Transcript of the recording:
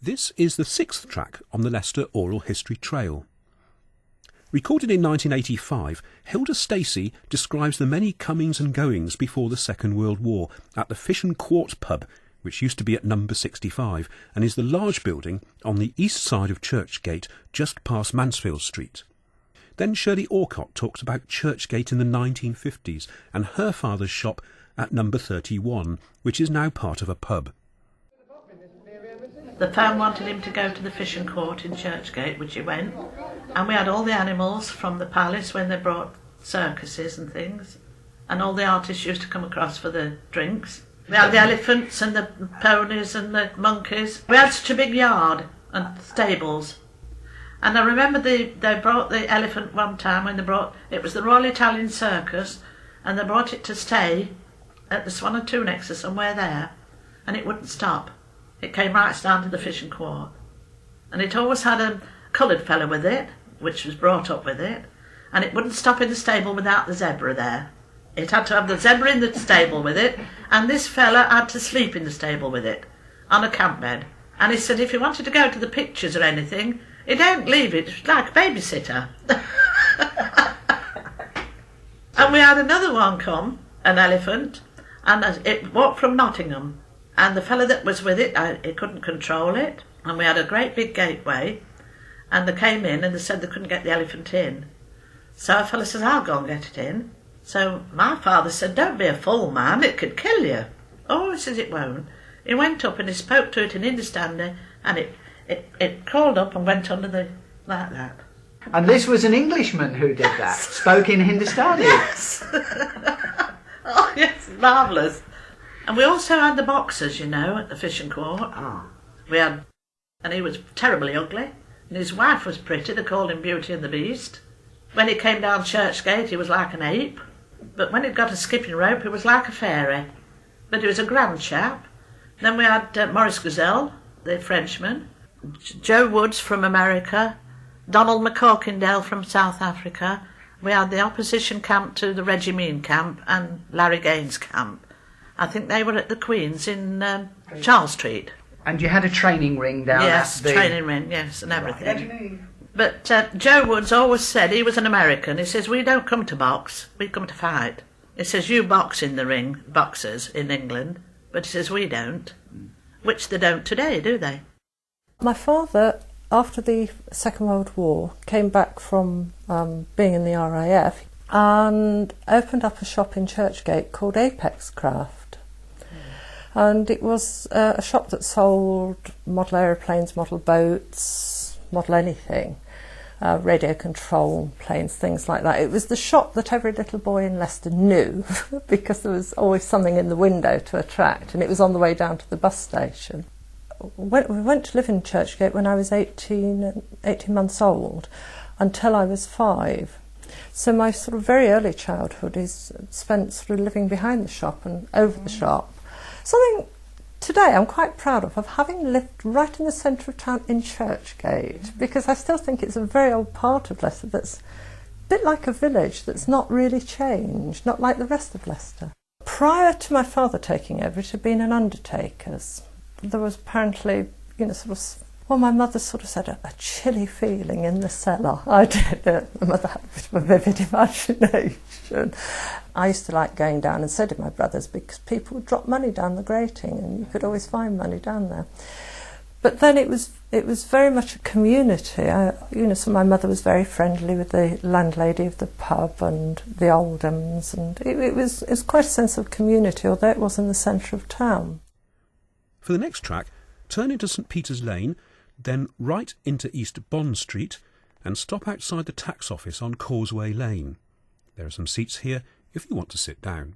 This is the sixth track on the Leicester Oral History Trail. Recorded in 1985, Hilda Stacey describes the many comings and goings before the Second World War at the Fish and Quart pub, which used to be at number 65 and is the large building on the east side of Churchgate, just past Mansfield Street. Then Shirley Orcott talks about Churchgate in the 1950s and her father's shop at number 31, which is now part of a pub. The firm wanted him to go to the Fish and Quart in Churchgate, which he went, and we had all the animals from the palace when they brought circuses and things, and all the artists used to come across for the drinks. We had the elephants and the ponies and the monkeys. We had such a big yard and stables. And I remember they brought the elephant one time when it was the Royal Italian Circus, and they brought it to stay at the Swan and Two Necks or somewhere there, and it wouldn't stop. It came right down to the Fish and Quart. And it always had a coloured fella with it, which was brought up with it, and it wouldn't stop in the stable without the zebra there. It had to have the zebra in the stable with it, and this fella had to sleep in the stable with it, on a camp bed. And he said if he wanted to go to the pictures or anything, he don't leave it, it's like a babysitter. And we had another one come, an elephant, and it walked from Nottingham. And the fellow that was with it, he couldn't control it. And we had a great big gateway. And they came in and they said they couldn't get the elephant in. So a fellow says, I'll go and get it in. So my father said, don't be a fool, man, it could kill you. Oh, he says, it won't. He went up and he spoke to it in Hindustani, and it crawled up and went under like that. And this was an Englishman who did that, spoke in Hindustani. Yes. Oh, yes, marvellous. And we also had the boxers, you know, at the Fish and Quart. Ah. And he was terribly ugly. And his wife was pretty, they called him Beauty and the Beast. When he came down Churchgate, he was like an ape. But when he'd got a skipping rope, he was like a fairy. But he was a grand chap. Then we had Maurice Gazelle, the Frenchman, Joe Woods from America, Donald McCorkindale from South Africa. We had the opposition camp to the Regiment camp and Larry Gaines camp. I think they were at the Queen's in Charles Street. And you had a training ring down yes, at the... training ring, yes, and everything. Right. But Joe Woods always said, he was an American, he says, we don't come to box, we come to fight. He says, you box in the ring, boxers in England, but he says, we don't. Which they don't today, do they? My father, after the Second World War, came back from being in the RAF and opened up a shop in Churchgate called Apex Craft. And it was a shop that sold model aeroplanes, model boats, model anything, radio control planes, things like that. It was the shop that every little boy in Leicester knew because there was always something in the window to attract, and it was on the way down to the bus station. We went to live in Churchgate when I was 18 months old until I was 5. So my sort of very early childhood is spent sort of living behind the shop and over the shop. Something today I'm quite proud of having lived right in the centre of town in Churchgate, because I still think it's a very old part of Leicester that's a bit like a village that's not really changed, not like the rest of Leicester. Prior to my father taking over, it had been an undertaker's. There was apparently, my mother sort of said a chilly feeling in the cellar. I did. My mother had a bit of a vivid imagination. I used to like going down, and so did my brothers, because people would drop money down the grating and you could always find money down there. But then it was very much a community. So my mother was very friendly with the landlady of the pub and the Oldhams, and it was quite a sense of community, although it was in the centre of town. For the next track, turn into St Peter's Lane, then right into East Bond Street, and stop outside the tax office on Causeway Lane. There are some seats here if you want to sit down.